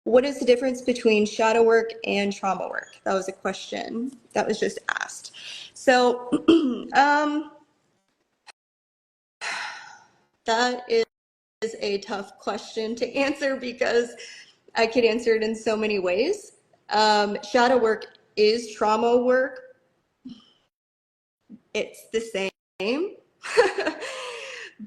what is the difference between shadow work and trauma work? That was a question that was just asked. So that is a tough question to answer because I could answer it in so many ways. Shadow work is trauma work. It's the same.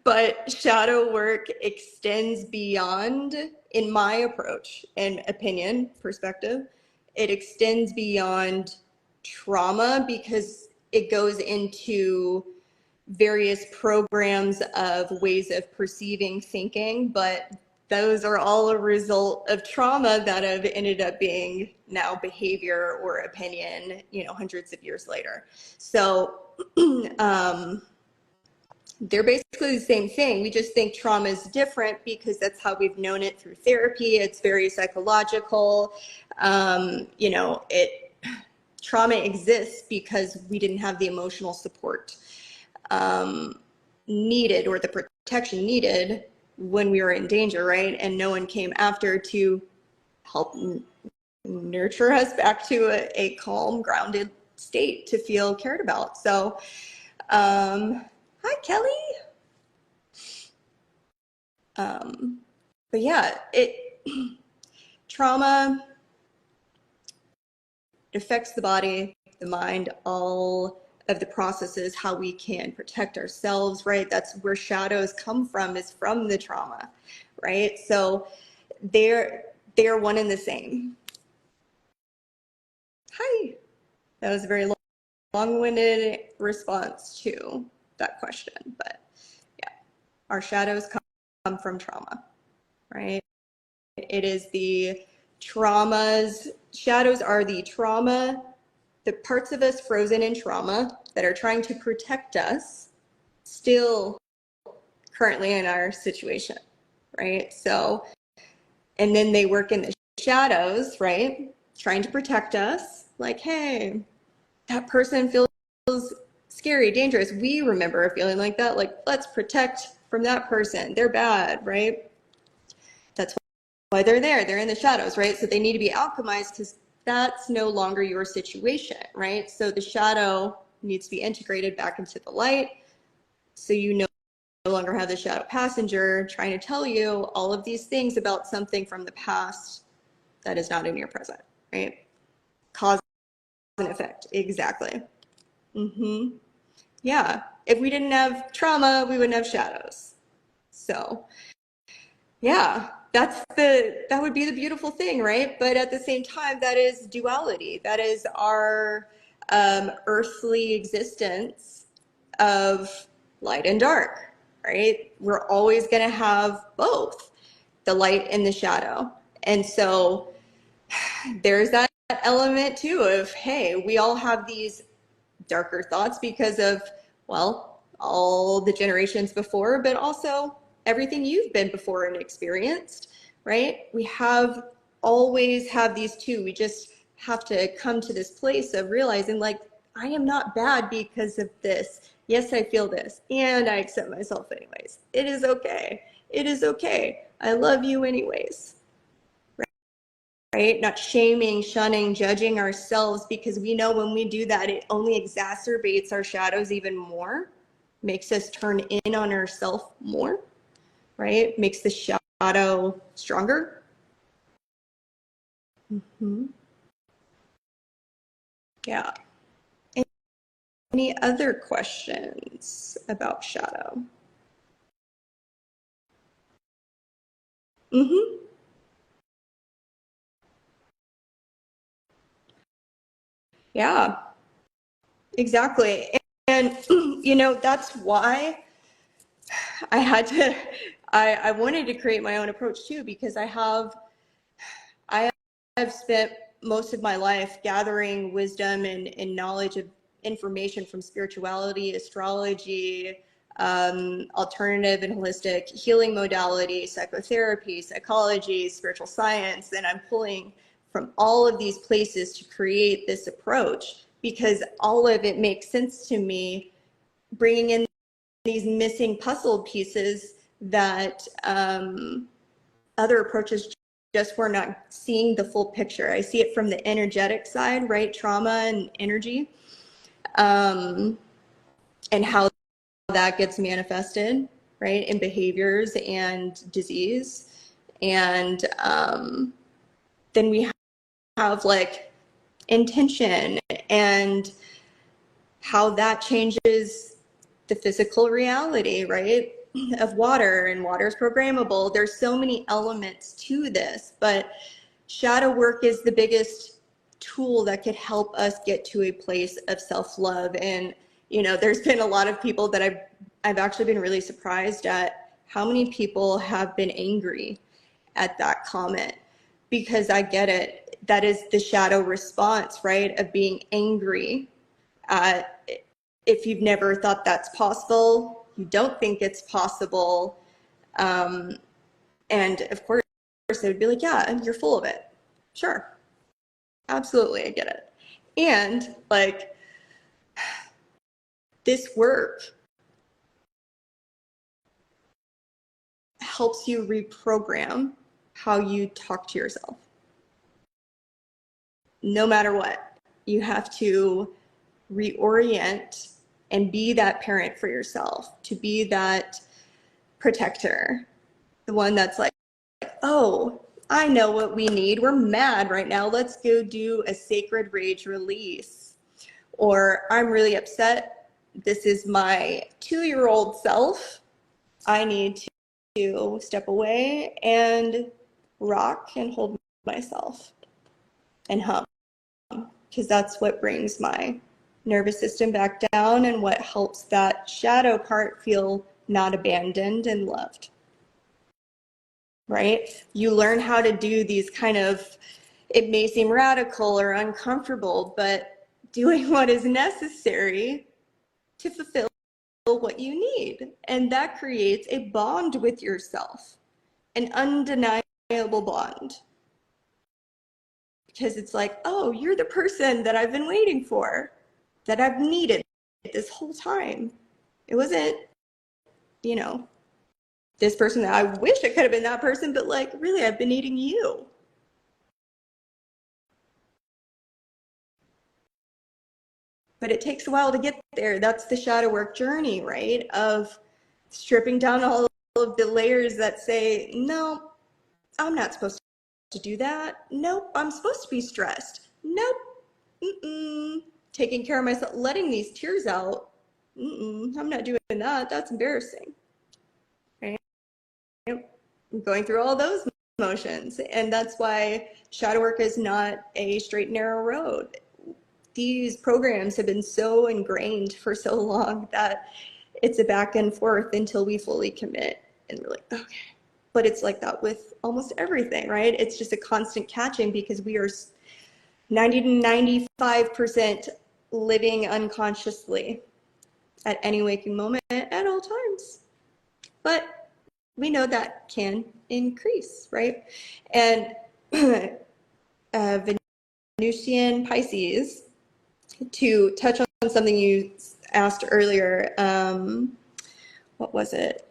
But shadow work extends beyond, in my approach and opinion, perspective, it extends beyond trauma because it goes into various programs of ways of perceiving thinking, but those are all a result of trauma that have ended up being now behavior or opinion, hundreds of years later. So they're basically the same thing. We just think trauma is different because that's how we've known it through therapy. It's very psychological. Trauma exists because we didn't have the emotional support needed, or the protection needed when we were in danger, right? And no one came after to help nurture us back to a calm, grounded state to feel cared about. So, hi, Kelly. But yeah, trauma affects the body, the mind, all of the processes, how we can protect ourselves, right? That's where shadows come from, is from the trauma, right? So they're one and the same. Hi. That was a very long-winded response to that question, but yeah, our shadows come from trauma, right? It is the traumas, shadows are the trauma, the parts of us frozen in trauma that are trying to protect us still currently in our situation, right? So, and then they work in the shadows, right? Trying to protect us, like, hey, that person feels scary, dangerous. We remember feeling like that, like, let's protect from that person. They're bad, right? That's why they're there. They're in the shadows, right? So they need to be alchemized because that's no longer your situation, right? So the shadow needs to be integrated back into the light. So you no longer have the shadow passenger trying to tell you all of these things about something from the past that is not in your present, right? Cause and effect, exactly. Yeah, if we didn't have trauma, we wouldn't have shadows. So yeah, that would be the beautiful thing, right? But at the same time, that is duality. That is our earthly existence of light and dark, right? We're always going to have both, the light and the shadow. And so there's that element too of, hey, we all have these darker thoughts because of, well, all the generations before, but also everything you've been before and experienced, right? We always have these two. We just have to come to this place of realizing, like, I am not bad because of this. Yes, I feel this, and I accept myself anyways. It is okay. It is okay. I love you anyways. Right? Not shaming, shunning, judging ourselves, because we know when we do that, it only exacerbates our shadows even more, makes us turn in on ourselves more, right? Makes the shadow stronger. Yeah. Any other questions about shadow? Yeah, exactly. And that's why I had to, I wanted to create my own approach too, because I have spent most of my life gathering wisdom and knowledge of information from spirituality, astrology, alternative and holistic healing modality, psychotherapy, psychology, spiritual science, and I'm pulling from all of these places to create this approach because all of it makes sense to me, bringing in these missing puzzle pieces that other approaches just we're not seeing the full picture. I see it from the energetic side, right? Trauma and energy, and how that gets manifested, right, in behaviors and disease. And then we have like intention and how that changes the physical reality, right, of water, and water is programmable. There's so many elements to this, but shadow work is the biggest tool that could help us get to a place of self-love. And you know, there's been a lot of people that I've actually been really surprised at how many people have been angry at that comment, because I get it. That is the shadow response, right, of being angry. If you've never thought that's possible, you don't think it's possible, and of course they would be like, yeah, you're full of it. Sure, absolutely, I get it. And like, this work helps you reprogram how you talk to yourself. No matter what, you have to reorient and be that parent for yourself, to be that protector, the one that's like, oh, I know what we need. We're mad right now. Let's go do a sacred rage release. Or I'm really upset. This is my 2-year-old self. I need to step away and rock and hold myself and hum, because that's what brings my nervous system back down and what helps that shadow part feel not abandoned and loved. Right? You learn how to do these kind of, it may seem radical or uncomfortable, but doing what is necessary to fulfill what you need. And that creates a bond with yourself, an undeniable bond. Because it's like, oh, you're the person that I've been waiting for, that I've needed this whole time. It wasn't, you know, this person that I wish it could have been that person, but like, really, I've been needing you. But it takes a while to get there. That's the shadow work journey, right? Of stripping down all of the layers that say, no, I'm not supposed to do that. Nope, I'm supposed to be stressed. Nope, taking care of myself, letting these tears out. I'm not doing that. That's embarrassing. Right? I'm going through all those emotions. And that's why shadow work is not a straight and narrow road. These programs have been so ingrained for so long that it's a back and forth until we fully commit and we're like, okay. But it's like that with almost everything, right? It's just a constant catching, because we are 90 to 95% living unconsciously at any waking moment at all times. But we know that can increase, right? And Venusian Pisces, to touch on something you asked earlier, what was it?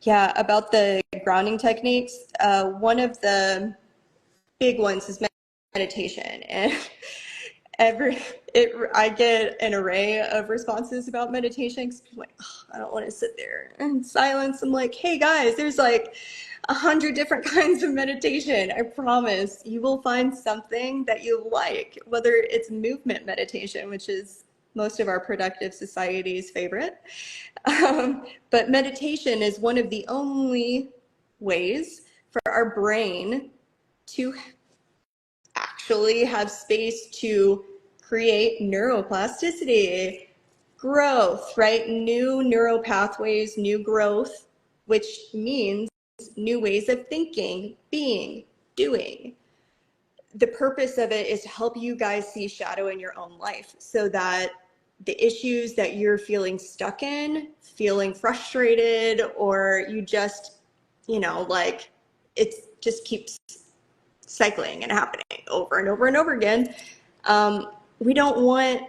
Yeah, about the grounding techniques. One of the big ones is meditation, and I get an array of responses about meditation, because people are like, oh, I don't want to sit there in silence. I'm like, hey guys, there's like 100 different kinds of meditation. I promise you will find something that you like, whether it's movement meditation, which is most of our productive society's favorite. But meditation is one of the only ways for our brain to actually have space to create neuroplasticity, growth, right? New neural pathways, new growth, which means new ways of thinking, being, doing. The purpose of it is to help you guys see shadow in your own life, so that the issues that you're feeling stuck in, feeling frustrated, or you just, you know, like it just keeps cycling and happening over and over and over again. We don't want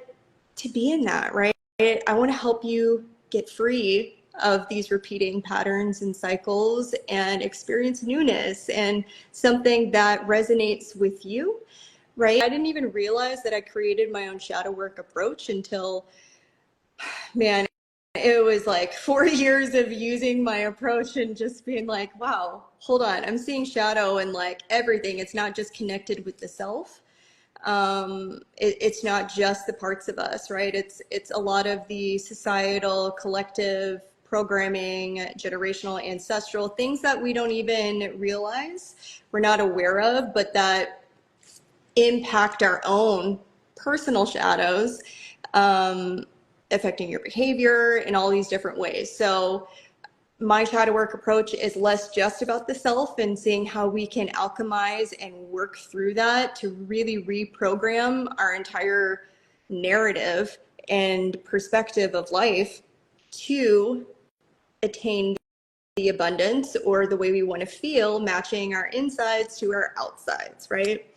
to be in that, right? I want to help you get free of these repeating patterns and cycles and experience newness and something that resonates with you, right? I didn't even realize that I created my own shadow work approach until, man, it was like 4 years of using my approach and just being like, wow, hold on, I'm seeing shadow and like everything. It's not just connected with the self. It's not just the parts of us, right? It's a lot of the societal, collective programming, generational, ancestral things that we don't even realize, we're not aware of, but that impact our own personal shadows, affecting your behavior in all these different ways. So my shadow work approach is less just about the self and seeing how we can alchemize and work through that to really reprogram our entire narrative and perspective of life to attain the abundance or the way we want to feel, matching our insides to our outsides, right?